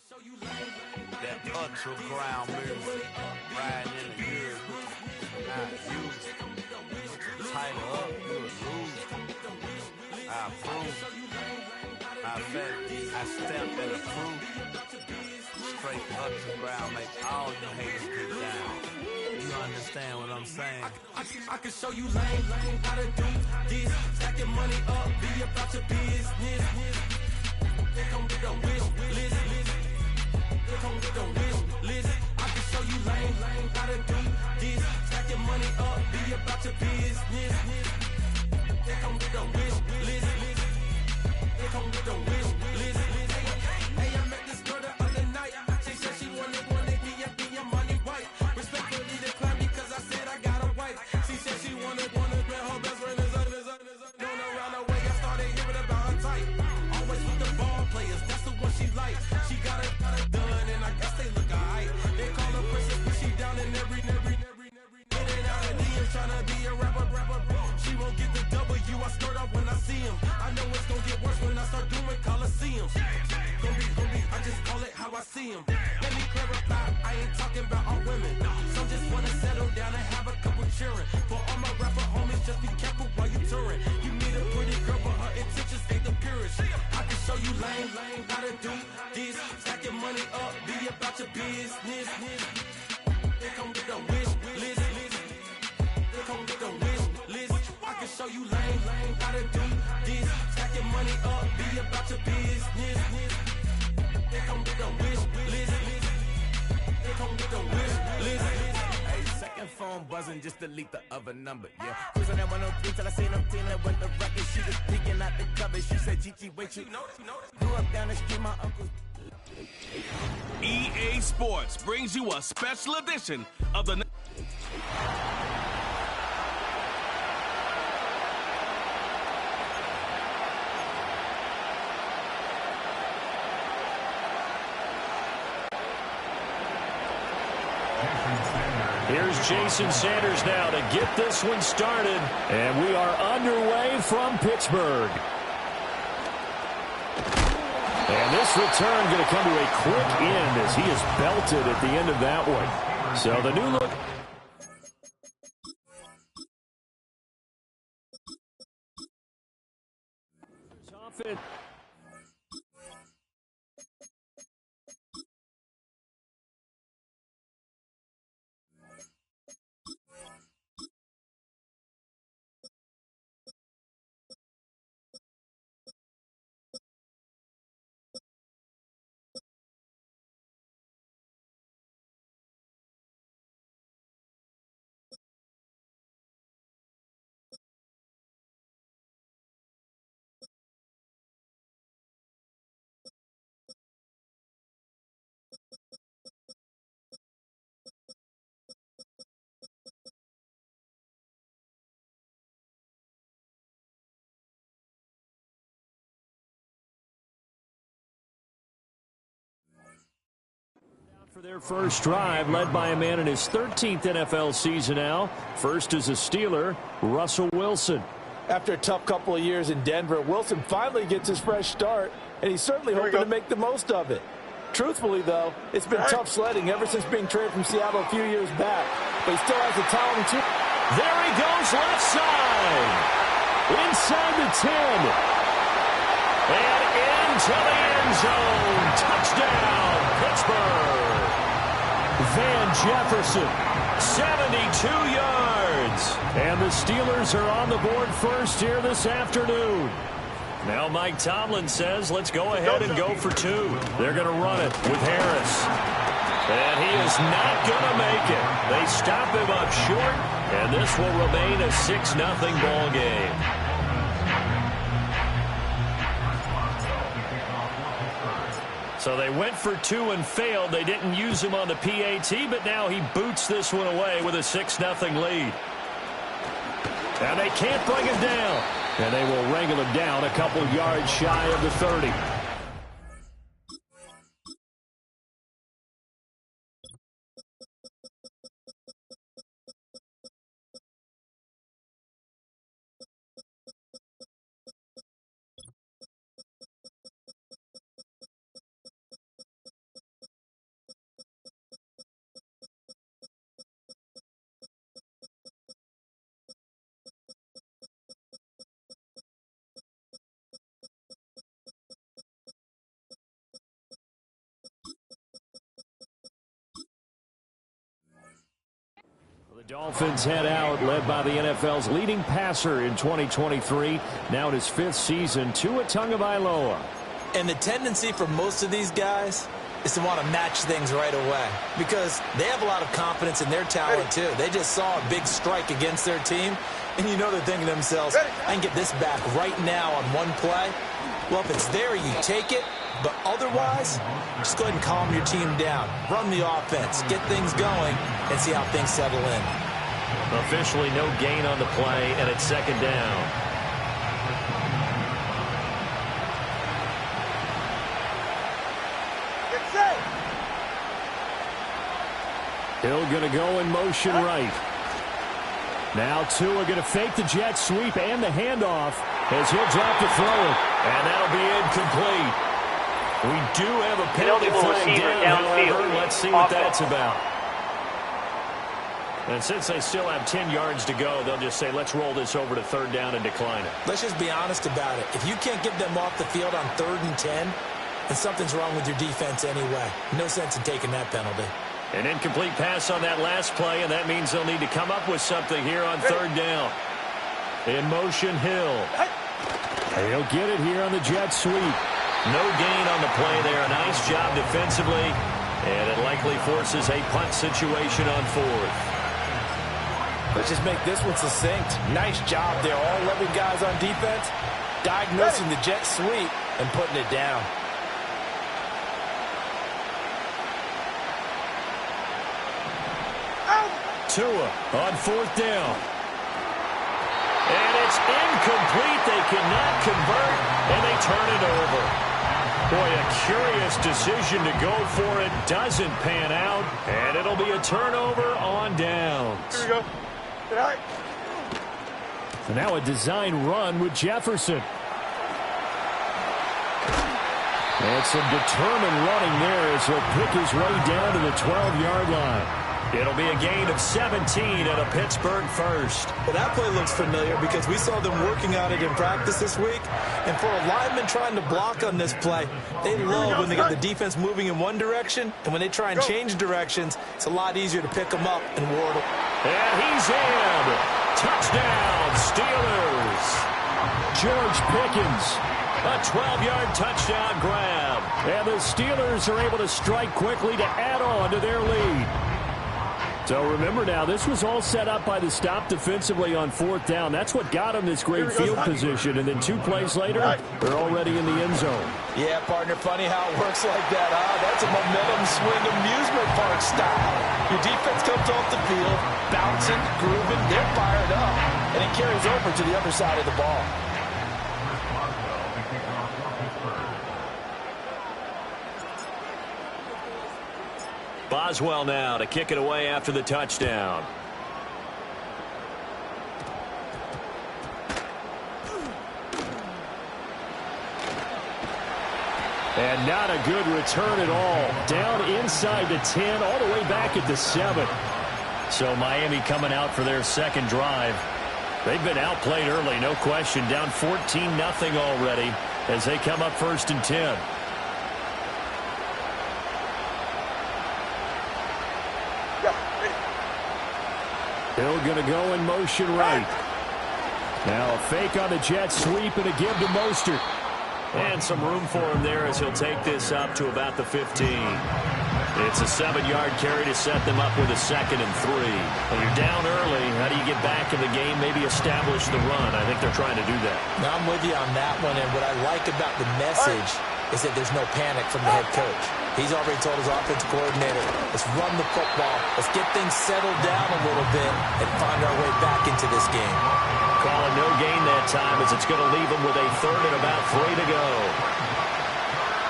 That ultra ground music, riding in the years, not used. Tighten up, you'll lose. I approve. I bet I stepped in the proof. Straight ultra ground, make all you haters get down. You understand what I'm saying? I can show you lame how to do this. Stacking money up, be about your business. They come with a wish list. They come with a wish list. I can show you lame how to do this. Stacking money up, be about your business. They come with a wish list. They come with a wish list. Hey, I met this girl the other night. She said she wanted me and money white. Respectfully declined because I said I got a wife. She said she wanted man, her best friend is known around the way. I started hearing about her type. Always with the ball players, that's the one she like. She got it done, and I guess they look alright. They call her princess, but she down in every. In and out of DMs, tryna be a rapper. She won't get the W, I skirt up when I see him. I know it's gonna get worse when I start doing Coliseums. Gonna be, I just call it how I see him. Let me clarify, I ain't talking about all women. Some just wanna settle down and have a couple cheering. For all my rapper homies, just be careful while you touring. You meet a pretty girl, but her intentions ain't the purest. I can show you lame how to do this. Stacking money up, be about your business. They come with a wish list. They come with a wish list. I can show you lame how to do this. Stacking money up, be about your business. They come with a wish list. They come with a wish list. Hey, second phone buzzing, just delete the other number, yeah. Cruising at 103 till I seen them feeling when the record, she was peeking out the cover. She said, Gigi, wait, you grew up down the street, my uncle's. EA Sports brings you a special edition of the... Here's Jason Sanders now to get this one started. And we are underway from Pittsburgh. And this return going to come to a quick end as he is belted at the end of that one. So the new look. Offense. For their first drive, led by a man in his 13th NFL season now. First is a Steeler, Russell Wilson. After a tough couple of years in Denver, Wilson finally gets his fresh start, and he's certainly hoping to make the most of it. Truthfully, though, it's been tough sledding ever since being traded from Seattle a few years back. But he still has the talent to... There he goes, left side. Inside the 10. And into the end zone. Touchdown, Pittsburgh. Van Jefferson, 72 yards. And the Steelers are on the board first here this afternoon. Now Mike Tomlin says, let's go ahead and go for two. They're going to run it with Harris. And he is not going to make it. They stop him up short, and this will remain a 6-0 ball game. So they went for two and failed. They didn't use him on the PAT, but now he boots this one away with a 6-0 lead. And they can't bring him down. And they will wrangle him down a couple yards shy of the 30. Dolphins head out, led by the NFL's leading passer in 2023. Now in his 5th season, Tua Tagovailoa. And the tendency for most of these guys is to want to match things right away because they have a lot of confidence in their talent, too. They just saw a big strike against their team, and you know they're thinking to themselves, I can get this back right now on one play. Well, if it's there, you take it. But otherwise, just go ahead and calm your team down. Run the offense, get things going, and see how things settle in. Officially no gain on the play, and it's 2nd down. Hill going to go in motion right. Now Tua going to fake the jet sweep and the handoff as he'll drop to throw it. And that'll be incomplete. We do have a penalty flag down, however. Let's see what that's about. And since they still have 10 yards to go, they'll just say, let's roll this over to 3rd down and decline it. Let's just be honest about it. If you can't get them off the field on 3rd and 10, then something's wrong with your defense anyway. No sense in taking that penalty. An incomplete pass on that last play, and that means they'll need to come up with something here on 3rd down. In motion, Hill. He'll get it here on the jet sweep. No gain on the play there. A nice job defensively, and it likely forces a punt situation on 4th. Let's just make this one succinct. Nice job there. All 11 guys on defense diagnosing the jet sweep and putting it down. Tua on 4th down. And it's incomplete. They cannot convert, and they turn it over. Boy, a curious decision to go for it. Doesn't pan out, and it'll be a turnover on downs. Here we go. All right. So now a design run with Jefferson. And some determined running there as he'll pick his way down to the 12-yard line. It'll be a gain of 17 and a Pittsburgh first. Well, that play looks familiar because we saw them working on it in practice this week. And for a lineman trying to block on this play, they love when they get the defense moving in one direction. And when they try and change directions, it's a lot easier to pick them up and ward them. And he's in. Touchdown, Steelers. George Pickens, a 12-yard touchdown grab. And the Steelers are able to strike quickly to add on to their lead. So remember now, this was all set up by the stop defensively on 4th down. That's what got them this great field position. And then 2 plays later, they're already in the end zone. Yeah, partner, funny how it works like that, huh? That's a momentum swing amusement park style. Your defense comes off the field, bouncing, grooving, they're fired up, and it carries over to the other side of the ball. Boswell now to kick it away after the touchdown. And not a good return at all. Down inside the 10, all the way back at the 7. So Miami coming out for their 2nd drive. They've been outplayed early, no question. Down 14-0 already as they come up 1st and 10. Hill going to go in motion right. Now a fake on the jet sweep and a give to Mostert. And some room for him there as he'll take this up to about the 15. It's a 7-yard carry to set them up with a 2nd and 3. When you're down early, how do you get back in the game, maybe establish the run? I think they're trying to do that. Now, I'm with you on that one, and what I like about the message is that there's no panic from the head coach. He's already told his offensive coordinator, let's run the football, let's get things settled down a little bit and find our way back into this game. Calling no gain that time as it's going to leave them with a 3rd and about 3 to go.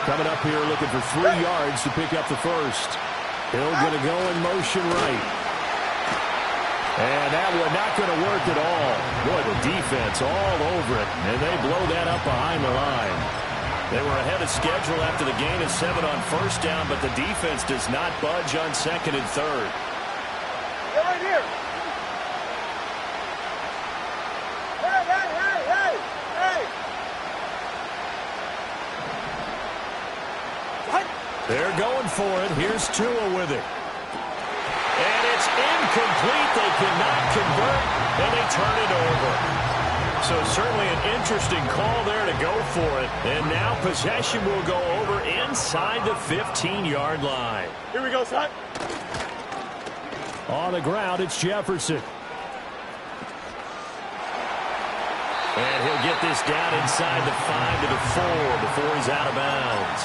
Coming up here looking for 3 yards to pick up the 1st. Hill going to go in motion right. And that one not going to work at all. Boy, the defense all over it, and they blow that up behind the line. They were ahead of schedule after the gain of 7 on 1st down, but the defense does not budge on 2nd and 3rd. Get right here. They're going for it. Here's Tua with it. And it's incomplete. They cannot convert, and they turn it over. So certainly an interesting call there to go for it. And now possession will go over inside the 15-yard line. Here we go, son. On the ground, it's Jefferson. And he'll get this down inside the 5 to the 4 before he's out of bounds.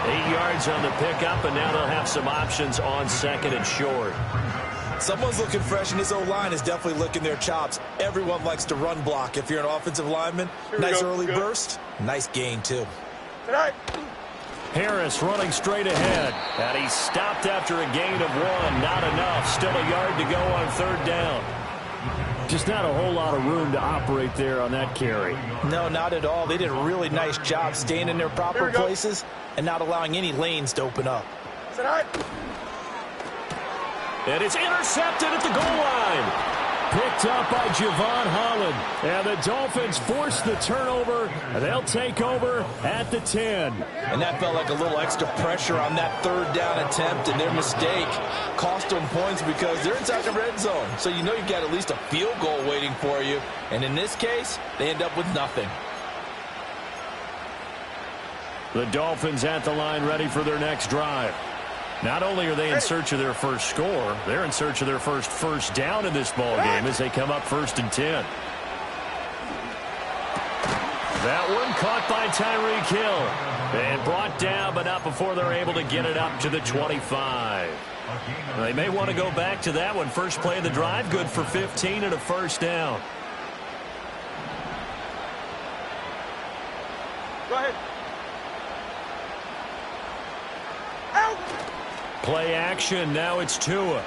8 yards on the pickup, and now they'll have some options on second and short. Someone's looking fresh, and this O-line is definitely licking their chops. Everyone likes to run block. If you're an offensive lineman, nice early burst, nice gain, too. Tonight. Harris running straight ahead, and he's stopped after a gain of 1. Not enough. Still a yard to go on third down. Just not a whole lot of room to operate there on that carry. No, not at all. They did a really nice job staying in their proper places and not allowing any lanes to open up. Tonight. And it's intercepted at the goal line. Picked up by Javon Holland. And the Dolphins force the turnover. They'll take over at the 10. And that felt like a little extra pressure on that third down attempt, and their mistake cost them points because they're inside the red zone. So you know you've got at least a field goal waiting for you. And in this case, they end up with nothing. The Dolphins at the line ready for their next drive. Not only are they in search of their first score, they're in search of their first down in this ball game as they come up 1st and 10. That one caught by Tyreek Hill and brought down, but not before they're able to get it up to the 25. They may want to go back to that one. First play of the drive, good for 15 and a first down. Go ahead. Out. Play action. Now it's Tua.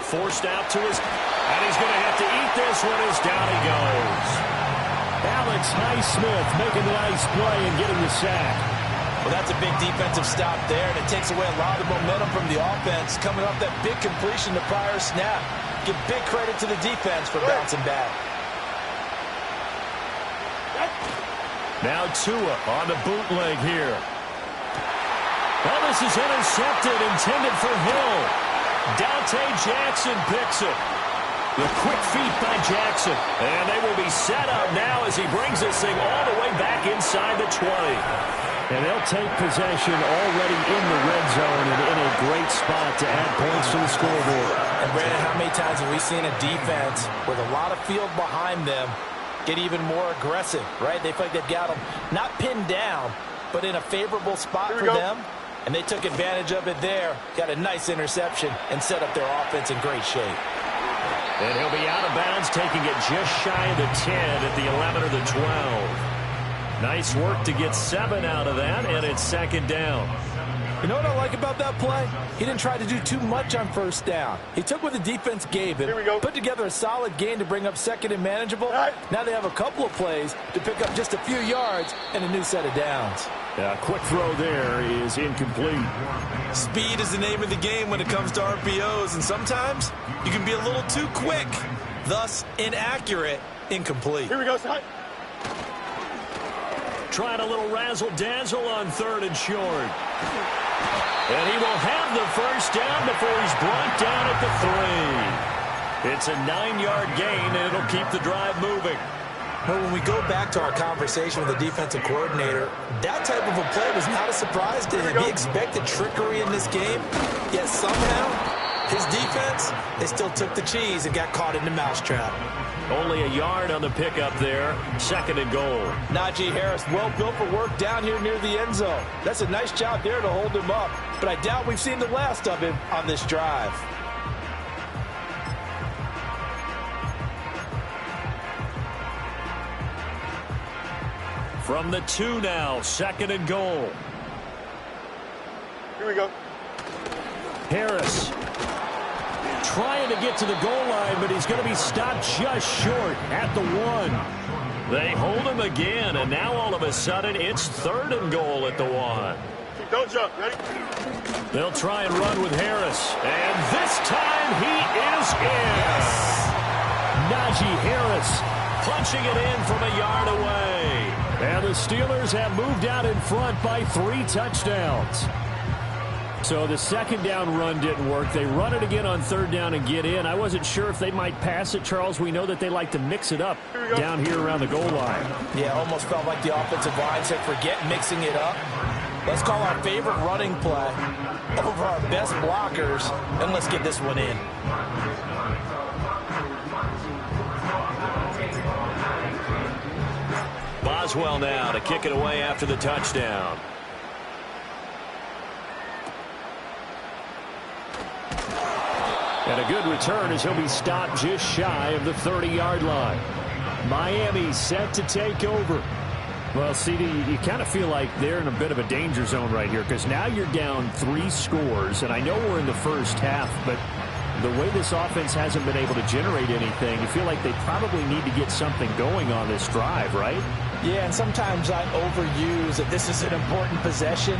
Forced out to his... And he's going to have to eat this one as down he goes. Alex Highsmith making the nice play and getting the sack. Well, that's a big defensive stop there, and it takes away a lot of the momentum from the offense coming off that big completion the prior snap. Give big credit to the defense for bouncing back. Now Tua on the bootleg here. Well, this is intercepted, intended for Hill. Dante Jackson picks it. The quick feet by Jackson. And they will be set up now as he brings this thing all the way back inside the 20. And they'll take possession already in the red zone and in a great spot to add points to the scoreboard. And Brandon, how many times have we seen a defense with a lot of field behind them get even more aggressive, right? They feel like they've got them not pinned down, but in a favorable spot for them. And they took advantage of it there, got a nice interception, and set up their offense in great shape. And he'll be out of bounds, taking it just shy of the 10 at the 11 or the 12. Nice work to get 7 out of that, and it's second down. You know what I like about that play? He didn't try to do too much on first down. He took what the defense gave him, put together a solid gain to bring up second and manageable. Now they have a couple of plays to pick up just a few yards and a new set of downs. Quick throw there is incomplete. Speed is the name of the game when it comes to RPOs, and sometimes you can be a little too quick, thus inaccurate, incomplete. Here we go, son. Trying a little razzle-dazzle on third and short. And he will have the first down before he's brought down at the 3. It's a 9-yard gain, and it'll keep the drive moving. Well, when we go back to our conversation with the defensive coordinator, that type of a play was not a surprise to him. He expected trickery in this game, yet somehow his defense, they still took the cheese and got caught in the mousetrap. Only a yard on the pickup there. Second and goal. Najee Harris, well built for work down here near the end zone. That's a nice job there to hold him up, but I doubt we've seen the last of him on this drive. From the 2 now, second and goal. Here we go. Harris trying to get to the goal line, but he's going to be stopped just short at the 1. They hold him again, and now all of a sudden it's third and goal at the 1. Don't jump. Ready? They'll try and run with Harris, and this time he is in. Najee Harris punching it in from a yard away. And the Steelers have moved out in front by 3 touchdowns. So the second down run didn't work. They run it again on third down and get in. I wasn't sure if they might pass it, Charles. We know that they like to mix it up down here around the goal line. Yeah, almost felt like the offensive line said, forget mixing it up. Let's call our favorite running play over our best blockers, and let's get this one in. Boswell now to kick it away after the touchdown. And a good return as he'll be stopped just shy of the 30-yard line. Miami set to take over. Well, CD, you kind of feel like they're in a bit of a danger zone right here because now you're down 3 scores, and I know we're in the first half, but the way this offense hasn't been able to generate anything, you feel like they probably need to get something going on this drive, right? Yeah, and sometimes I overuse that this is an important possession,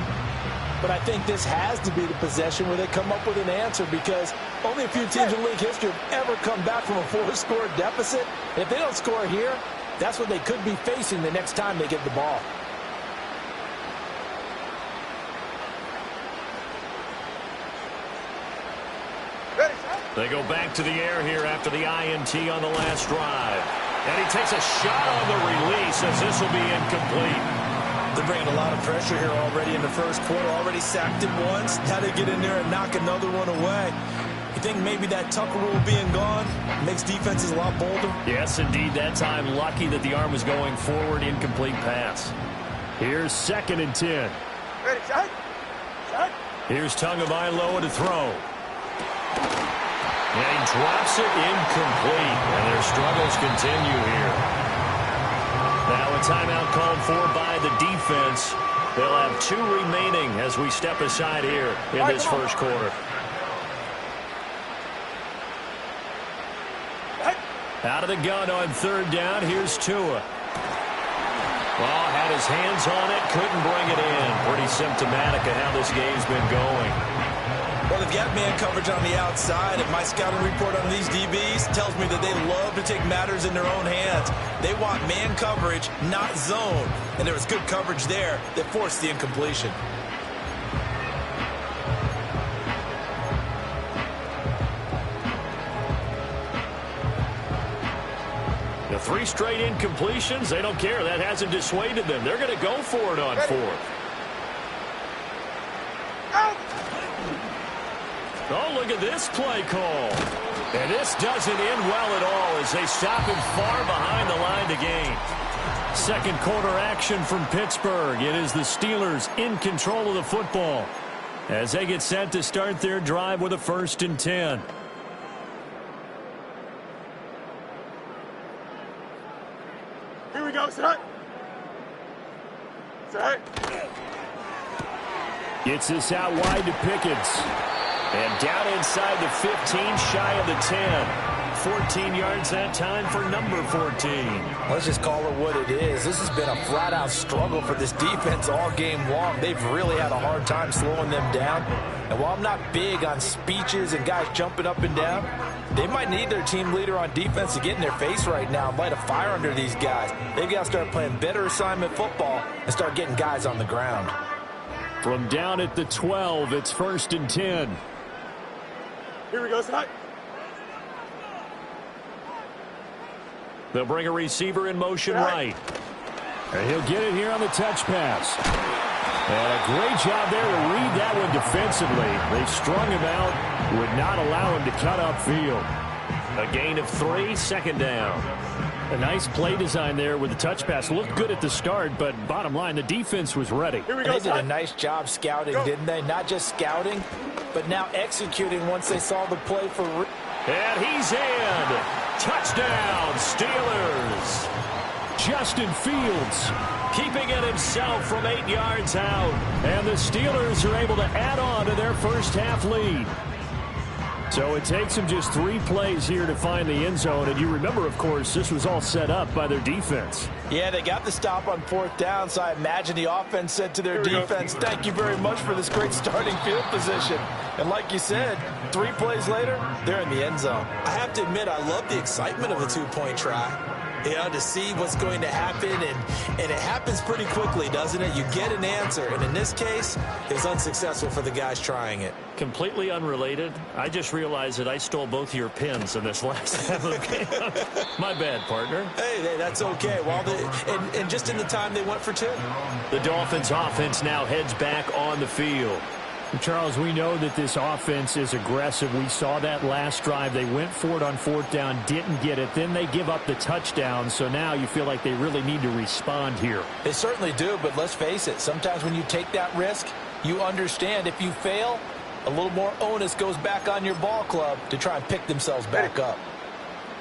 but I think this has to be the possession where they come up with an answer because only a few teams in league history have ever come back from a 4-score deficit. If they don't score here, that's what they could be facing the next time they get the ball. They go back to the air here after the INT on the last drive. And he takes a shot on the release as this will be incomplete. They're bringing a lot of pressure here already in the first quarter. Already sacked him once. Now they get in there and knock another one away. You think maybe that Tucker rule being gone makes defenses a lot bolder? Yes, indeed. That time, lucky that the arm was going forward. Incomplete pass. Here's 2nd and 10. Ready, shot. Shot. Here's Tagovailoa to throw. And he drops it incomplete. And their struggles continue here. Now a timeout called for by the defense. They'll have 2 remaining as we step aside here in this first quarter. Out of the gun on 3rd down. Here's Tua. Well, had his hands on it, couldn't bring it in. Pretty symptomatic of how this game's been going. Well, they've got man coverage on the outside, and my scouting report on these DBs tells me that they love to take matters in their own hands. They want man coverage, not zone. And there was good coverage there that forced the incompletion. The 3 straight incompletions, they don't care. That hasn't dissuaded them. They're going to go for it on 4th. Oh, look at this play call. And this doesn't end well at all as they stop him far behind the line to gain. Second quarter action from Pittsburgh. It is the Steelers in control of the football as they get set to start their drive with a 1st and 10. Here we go, set. Set. Gets this out wide to Pickens. And down inside the 15, shy of the 10. 14 yards that time for number 14. Let's just call it what it is. This has been a flat-out struggle for this defense all game long. They've really had a hard time slowing them down. And while I'm not big on speeches and guys jumping up and down, they might need their team leader on defense to get in their face right now and light a fire under these guys. They've got to start playing better assignment football and start getting guys on the ground. From down at the 12, it's 1st and 10. Here we go, set. They'll bring a receiver in motion right. And he'll get it here on the touch pass. And a great job there to read that one defensively. They strung him out, would not allow him to cut upfield. A gain of 3, 2nd down. A nice play design there with the touch pass. Looked good at the start, but bottom line, the defense was ready. Here we go, they did a nice job scouting, didn't they? Not just scouting, but now executing once they saw the play for... And he's in. Touchdown, Steelers. Justin Fields keeping it himself from 8 yards out. And the Steelers are able to add on to their first half lead. So it takes them just 3 plays here to find the end zone. And you remember, of course, this was all set up by their defense. Yeah, they got the stop on 4th down, so I imagine the offense said to their defense, thank you very much for this great starting field position. And like you said, 3 plays later, they're in the end zone. I have to admit, I love the excitement of a 2-point try. To see what's going to happen, and it happens pretty quickly, doesn't it? You get an answer, and in this case, it was unsuccessful for the guys trying it. Completely unrelated. I just realized that I stole both of your pins in this last half of the game. My bad, partner. Hey, that's okay. Well, and just in the time they went for two. The Dolphins offense now heads back on the field. Charles, we know that this offense is aggressive. We saw that last drive. They went for it on fourth down, didn't get it. Then they give up the touchdown. So now you feel like they really need to respond here. They certainly do, but let's face it. Sometimes when you take that risk, you understand if you fail, a little more onus goes back on your ball club to try and pick themselves back up.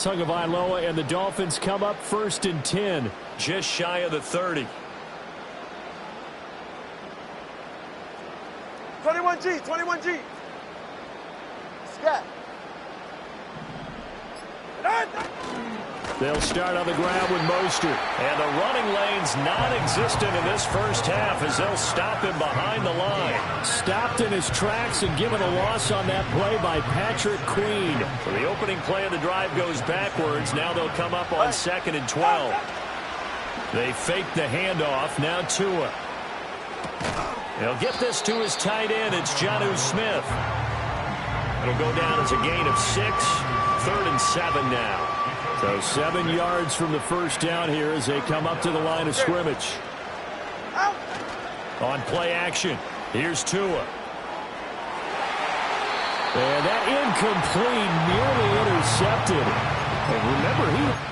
Tagovailoa and the Dolphins come up 1st and 10. Just shy of the 30. 21G. Scat. They'll start on the ground with Mostert. And the running lane's non-existent in this first half as they'll stop him behind the line. Stopped in his tracks and given a loss on that play by Patrick Queen. So the opening play of the drive goes backwards. Now they'll come up on 2nd and 12. They fake the handoff. Now Tua. He'll get this to his tight end. It's Jonnu Smith. It'll go down as a gain of 6. 3rd and 7 now. So 7 yards from the first down here as they come up to the line of scrimmage. On play action, here's Tua. And that incomplete, nearly intercepted. And remember, he...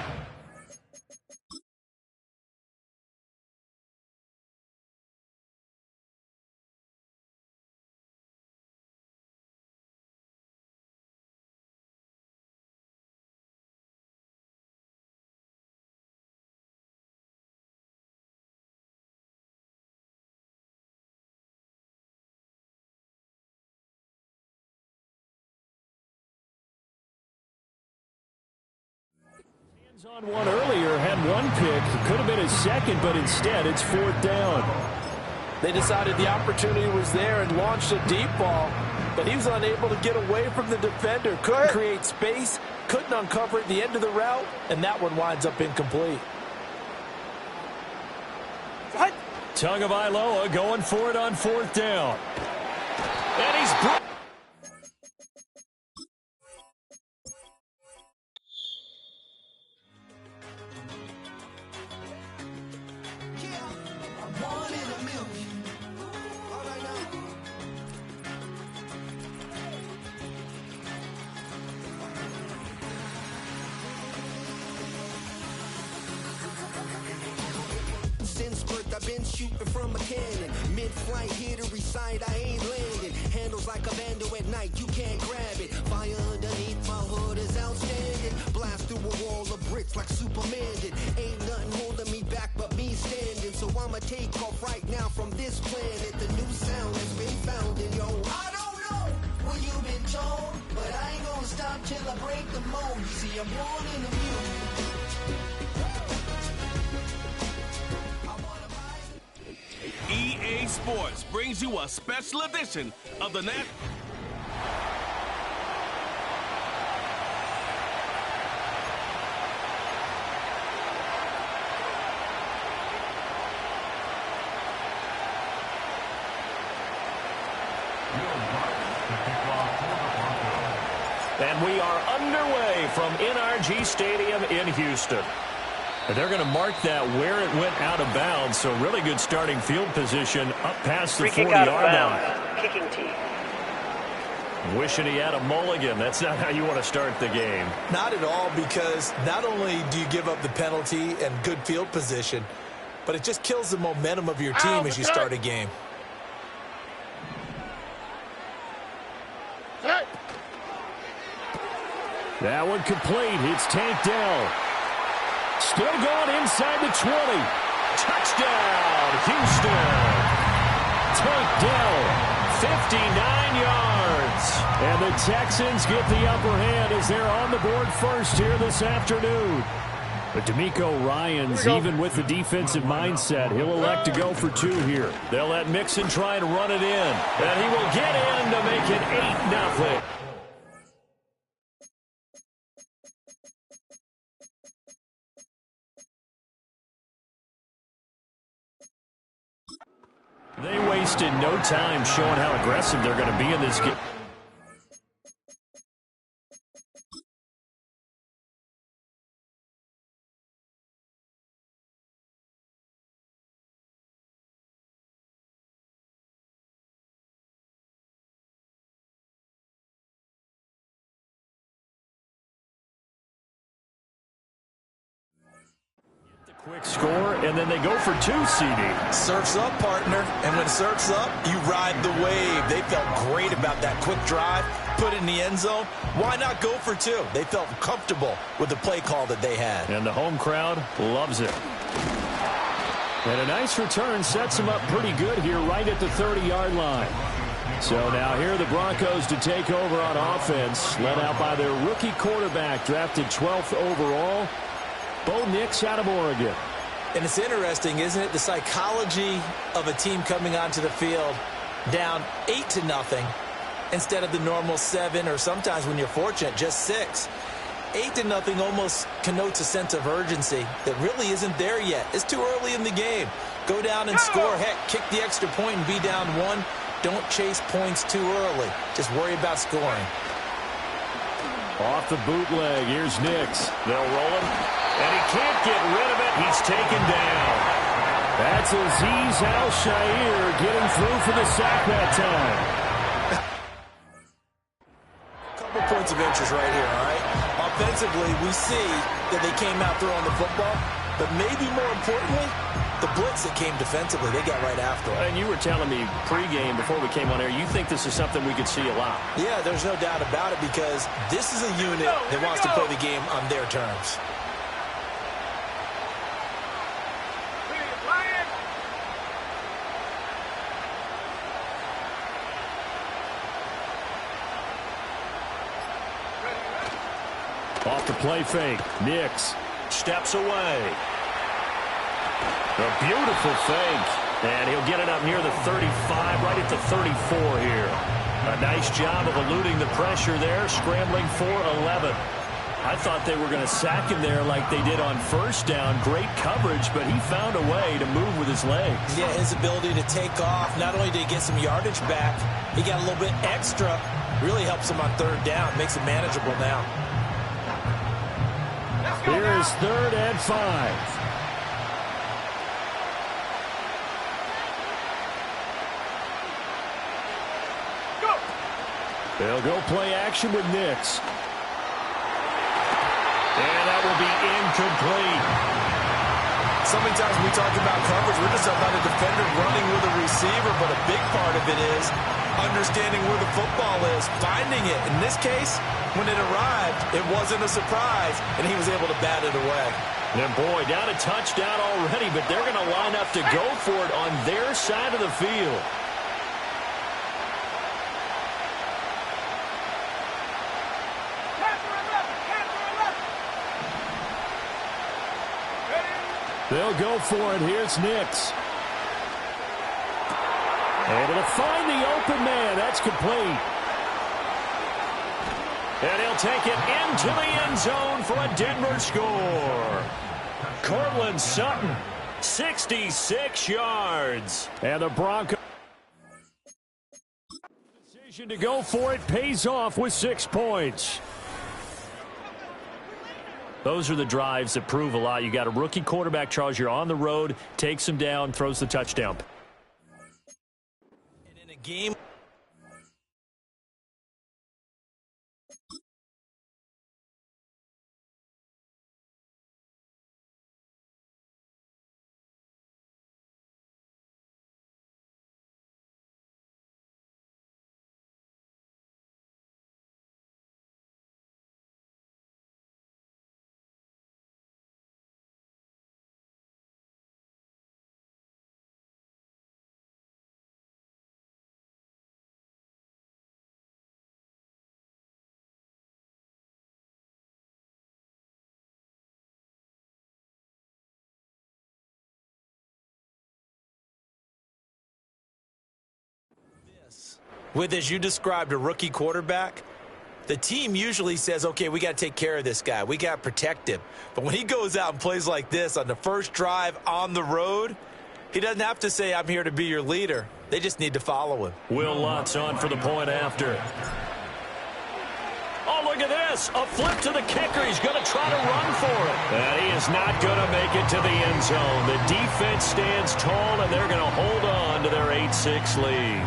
on one earlier, had one pick. It could have been his second, but instead it's 4th down. They decided the opportunity was there and launched a deep ball, but he was unable to get away from the defender. Couldn't create space, couldn't uncover at the end of the route, and that one winds up incomplete. Tagovailoa going for it on 4th down. And he's... I've been shooting from a cannon. Mid-flight, here to recite, I ain't landing. Handles like a vandal at night, you can't grab it. Fire underneath my hood is outstanding. Blast through a wall of bricks like Superman did. Ain't nothing holding me back but me standing. So I'ma take off right now from this planet. The new sound has been found in yo. I don't know what you've been told, but I ain't gonna stop till I break the mold. You see, I'm born in the music. EA Sports brings you a special edition of the Net. And we are underway from NRG Stadium in Houston. They're going to mark that where it went out of bounds, so really good starting field position up past the 40-yard line. Kicking team. Wishing he had a mulligan. That's not how you want to start the game. Not at all, because not only do you give up the penalty and good field position, but it just kills the momentum of your team as you start a game. That one complete. It's Tank Dell. Still going inside the 20. Touchdown, Houston. Tank Dell, 59 yards. And the Texans get the upper hand as they're on the board first here this afternoon. But DeMeco Ryans, even with the defensive mindset, he'll elect to go for 2 here. They'll let Mixon try to run it in. And he will get in to make it 8-0. They wasted no time showing how aggressive they're going to be in this game. Quick score, and then they go for 2, CD. Surf's up, partner. And when surf's up, you ride the wave. They felt great about that quick drive, put in the end zone. Why not go for 2? They felt comfortable with the play call that they had. And the home crowd loves it. And a nice return sets them up pretty good here right at the 30-yard line. So now here are the Broncos to take over on offense, led out by their rookie quarterback, drafted 12th overall, Bo Nix out of Oregon. And it's interesting, isn't it? The psychology of a team coming onto the field down 8-0 instead of the normal 7, or sometimes when you're fortunate, just 6. 8-0 almost connotes a sense of urgency that really isn't there yet. It's too early in the game. Go down and score. Heck, kick the extra point and be down 1. Don't chase points too early. Just worry about scoring. Off the bootleg, here's Nix. They'll roll him, and he can't get rid of it. He's taken down. That's Azeez Al-Shaair getting through for the sack that time. Couple points of interest right here, all right? Offensively, we see that they came out throwing the football, but maybe more importantly, the blitz that came defensively, they got right after it. And you were telling me pregame before we came on air, you think this is something we could see a lot. Yeah, there's no doubt about it, because this is a unit that wants to play the game on their terms. Off the play fake, Nix steps away. A beautiful fake, and he'll get it up near the 35, right at the 34 here. A nice job of eluding the pressure there, scrambling for 11. I thought they were going to sack him there like they did on first down. Great coverage, but he found a way to move with his legs. Yeah, his ability to take off, not only did he get some yardage back, he got a little bit extra. Really helps him on 3rd down, makes it manageable now. Here is 3rd and 5. They'll go play action with Nix. And that will be incomplete. So many times when we talk about coverage, we're just talking about a defender running with a receiver, but a big part of it is understanding where the football is, finding it. In this case, when it arrived, it wasn't a surprise, and he was able to bat it away. And boy, down a touchdown already, but they're going to line up to go for it on their side of the field. They'll go for it. Here's Nix. Able to find the open man. That's complete. And he'll take it into the end zone for a Denver score. Courtland Sutton, 66 yards. And the Broncos' decision to go for it pays off with 6 points. Those are the drives that prove a lot. You got a rookie quarterback, Charles. You're on the road, takes him down, throws the touchdown. And in a game, with, as you described, a rookie quarterback, the team usually says, okay, we got to take care of this guy. We got to protect him. But when he goes out and plays like this on the first drive on the road, He doesn't have to say, I'm here to be your leader. They just need to follow him. Will Lutz on for the point after. Oh, look at this. A flip to the kicker. He's going to try to run for it. And he is not going to make it to the end zone. The defense stands tall, and they're going to hold on to their 8-6 lead.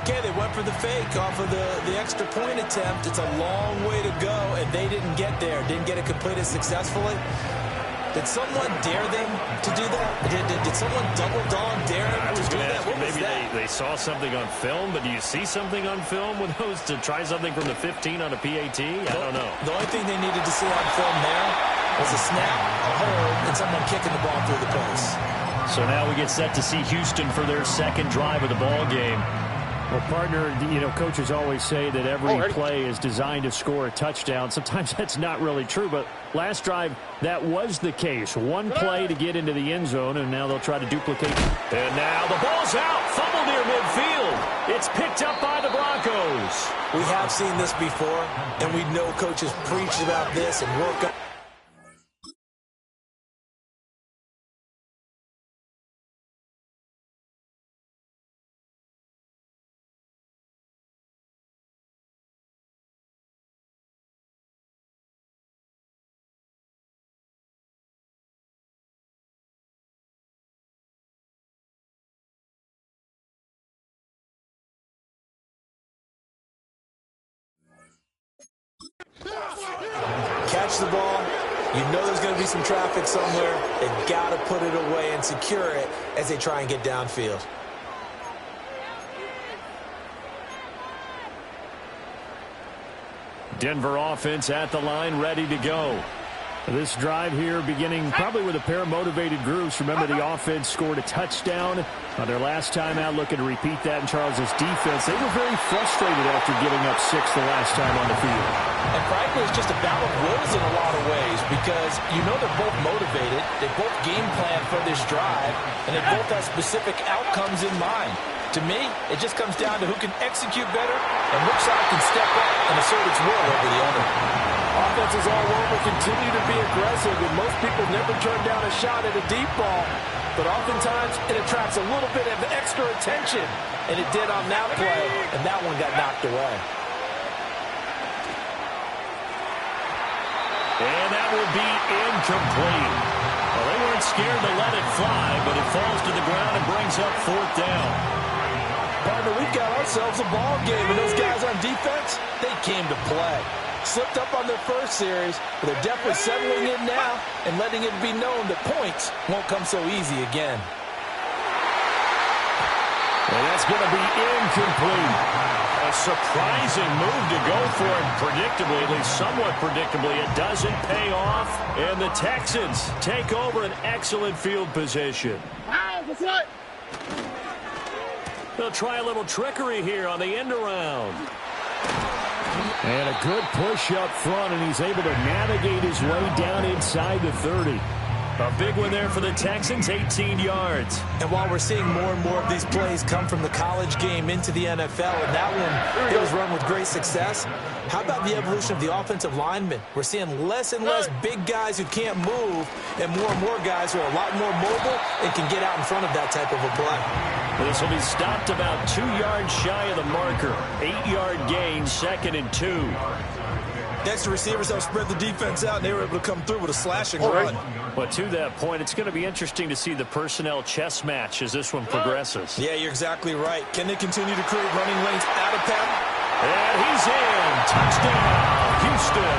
Okay, they went for the fake off of the extra point attempt. It's a long way to go, and they didn't get there. Didn't get it completed successfully. Did someone dare them to do that? Did someone double dog dare them to do that? What was maybe that? They saw something on film, but do you see something on film with those to try something from the 15 on a PAT? I don't know. The only thing they needed to see on film there was a snap, a hold, and someone kicking the ball through the post. So now we get set to see Houston for their second drive of the ball game. Well, partner, coaches always say that every play is designed to score a touchdown. Sometimes that's not really true, but last drive, that was the case. One play to get into the end zone, and now they'll try to duplicate. And now the ball's out. Fumble near midfield. It's picked up by the Broncos. We have seen this before, and we know coaches preach about this and work up. Catch the ball. You know there's going to be some traffic somewhere. They've got to put it away and secure it as they try and get downfield. Denver offense at the line, ready to go. This drive here beginning probably with a pair of motivated groups. Remember, the offense scored a touchdown on their last time out, looking to repeat that in Charles' defense. They were very frustrated after giving up 6 the last time on the field. And frankly, it's just a battle of wills in a lot of ways because they're both motivated. They both game plan for this drive, and they both have specific outcomes in mind. To me, it just comes down to who can execute better and which side can step up and assert its will over the other. Offenses all over continue to be aggressive, and most people never turn down a shot at a deep ball. But oftentimes, it attracts a little bit of extra attention, and it did on that play, and that one got knocked away. And that will be incomplete. Well, they weren't scared to let it fly, but it falls to the ground and brings up 4th down. Partner, we've got ourselves a ball game, and those guys on defense, they came to play. Slipped up on their first series, but they're definitely settling in now and letting it be known that points won't come so easy again. And that's going to be incomplete. A surprising move to go for it predictably, at least somewhat predictably. It doesn't pay off, and the Texans take over an excellent field position. They'll try a little trickery here on the end around. And a good push up front, and he's able to navigate his way down inside the 30. A big one there for the Texans, 18 yards. And while we're seeing more and more of these plays come from the college game into the NFL, and that one, it was run with great success, how about the evolution of the offensive linemen? We're seeing less and less big guys who can't move and more guys who are a lot more mobile and can get out in front of that type of a play. This will be stopped about 2 yards shy of the marker. 8-yard gain, 2nd and 2. Next, the receivers helped spread the defense out, and they were able to come through with a slashing run. But to that point, it's going to be interesting to see the personnel chess match as this one progresses. Yeah, you're exactly right. Can they continue to create running lanes out of pattern? And he's in. Touchdown, Houston.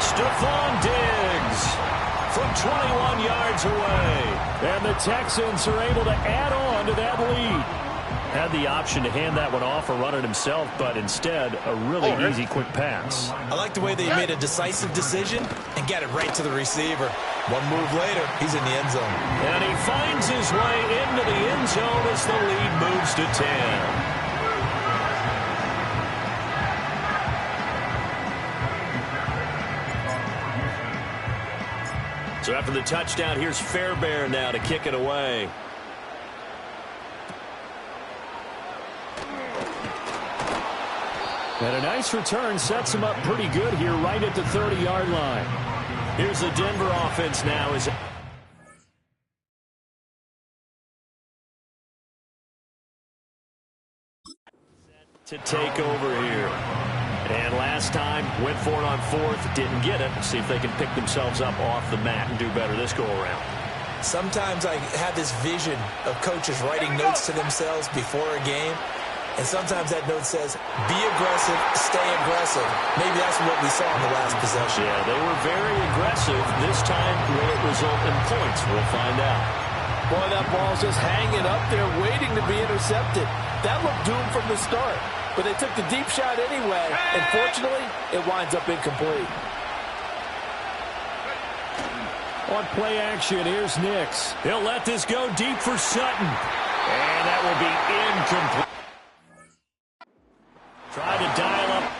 Stephon Diggs from 21 yards away. And the Texans are able to add on to that lead. Had the option to hand that one off or run it himself, but instead, a really easy, quick pass. I like the way they made a decisive decision and got it right to the receiver. One move later, he's in the end zone. And he finds his way into the end zone as the lead moves to 10. So after the touchdown, here's Fairbairn now to kick it away. And a nice return sets him up pretty good here right at the 30-yard line. Here's the Denver offense now as To take over here. And last time, went for it on fourth, didn't get it. See if they can pick themselves up off the mat and do better this go-around. Sometimes I have this vision of coaches writing notes to themselves before a game, and sometimes that note says, be aggressive, stay aggressive. Maybe that's what we saw in the last possession. Yeah, they were very aggressive. This time, will it result in points? We'll find out. Boy, that ball's just hanging up there, waiting to be intercepted. That looked doomed from the start, but they took the deep shot anyway, and fortunately, it winds up incomplete. On play action, here's Nix. He'll let this go deep for Sutton. And that will be incomplete. Try to dial up.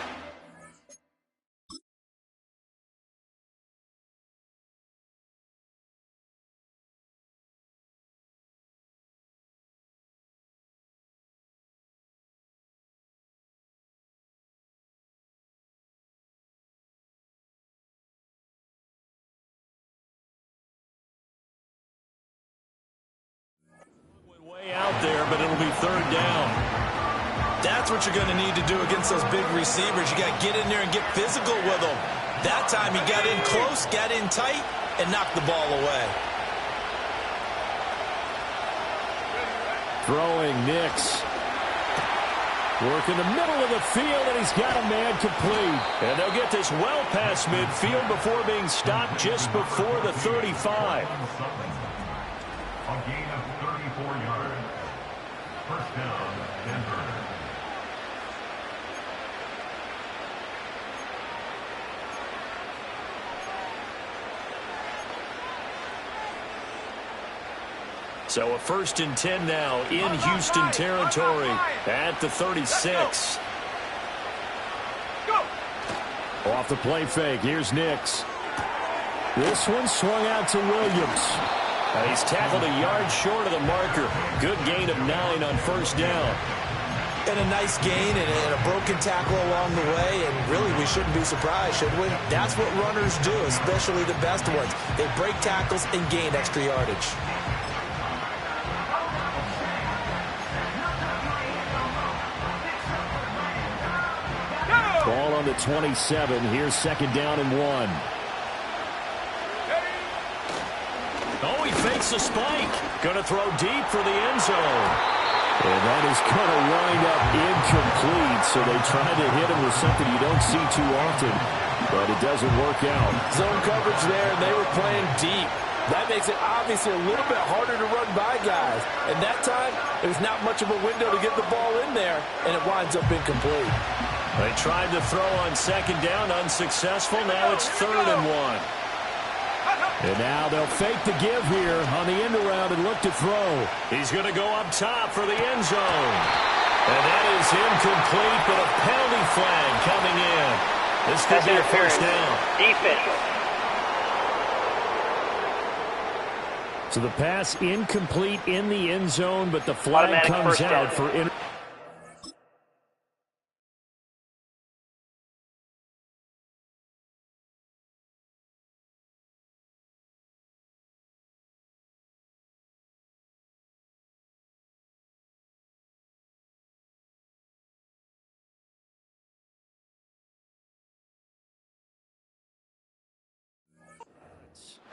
Way out there, but it'll be third down. That's what you're going to need to do against those big receivers. You got to get in there and get physical with them. That time he got in close, got in tight, and knocked the ball away. Throwing Nix. Work in the middle of the field, and he's got a man complete. And they'll get this well past midfield before being stopped just before the 35. A gain of 34 yards. First down, Denver. So a 1st and 10 now in Houston territory at the 36. Off the play fake, here's Nix. This one swung out to Williams. He's tackled a yard short of the marker. Good gain of 9 on first down. And a nice gain and a broken tackle along the way, and really we shouldn't be surprised, should we? That's what runners do, especially the best ones. They break tackles and gain extra yardage. Ball on the 27. Here's 2nd down and 1. Oh, he fakes a spike. Going to throw deep for the end zone. And that is going to wind up incomplete. So they try to hit him with something you don't see too often, but it doesn't work out. Zone coverage there, and they were playing deep. That makes it obviously a little bit harder to run by guys. And that time, there's not much of a window to get the ball in there, and it winds up incomplete. They tried to throw on 2nd down, unsuccessful. Now it's 3rd and 1. And now they'll fake the give here on the end around and look to throw. He's going to go up top for the end zone. And that is incomplete, but a penalty flag coming in. This could be a first down. Defense. So the pass incomplete in the end zone, but the flag comes out for interception.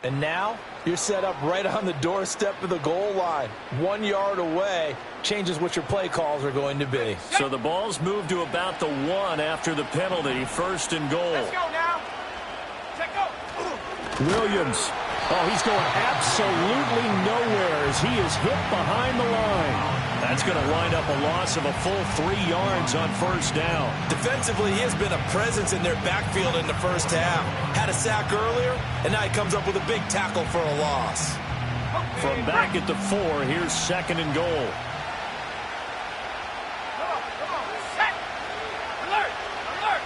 And now you're set up right on the doorstep of the goal line. 1 yard away changes what your play calls are going to be. So the ball's moved to about the 1 after the penalty. 1st and goal. Let's go now. Check go. Williams. Oh, he's going absolutely nowhere as he is hit behind the line. That's going to wind up a loss of a full 3 yards on first down. Defensively, he has been a presence in their backfield in the first half. Had a sack earlier, and now he comes up with a big tackle for a loss. From back at the 4, here's 2nd and goal. Come on. Set. Alert. Alert.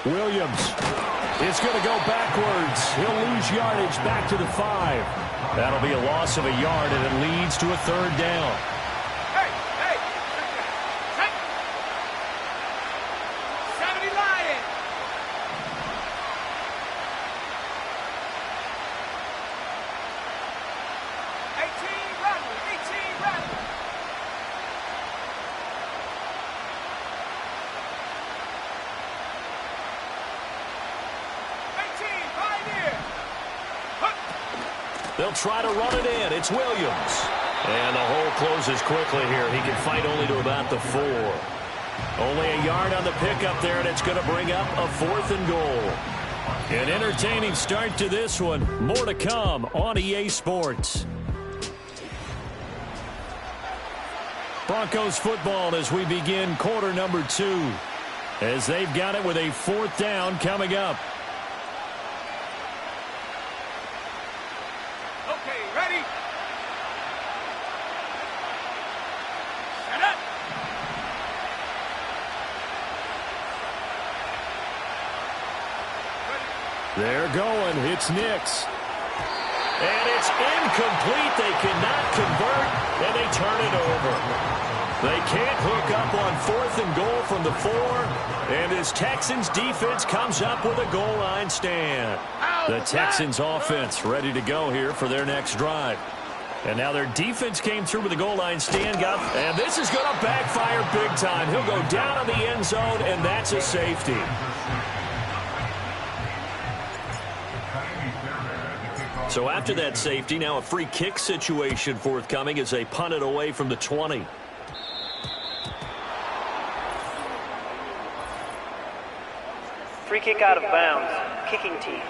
Williams is going to go backwards. He'll lose yardage back to the 5. That'll be a loss of a yard, and it leads to a 3rd down. Hey! 70 Lion! They'll try to run it in. It's Williams. And the hole closes quickly here. He can fight only to about the 4. Only a yard on the pickup there, and it's going to bring up a 4th and goal. An entertaining start to this one. More to come on EA Sports. Broncos football as we begin quarter number 2. As they've got it with a 4th down coming up. Okay, ready? Set up. They're going. It's Nix. And it's incomplete. They cannot convert, and they turn it over. They can't hook up on 4th and goal from the 4, and this Texans defense comes up with a goal line stand. The Texans offense ready to go here for their next drive. And now their defense came through with a goal line stand. And this is going to backfire big time. He'll go down on the end zone, and that's a safety. So after that safety, now a free kick situation forthcoming as they punt it away from the 20. Free kick out of bounds. Kicking team.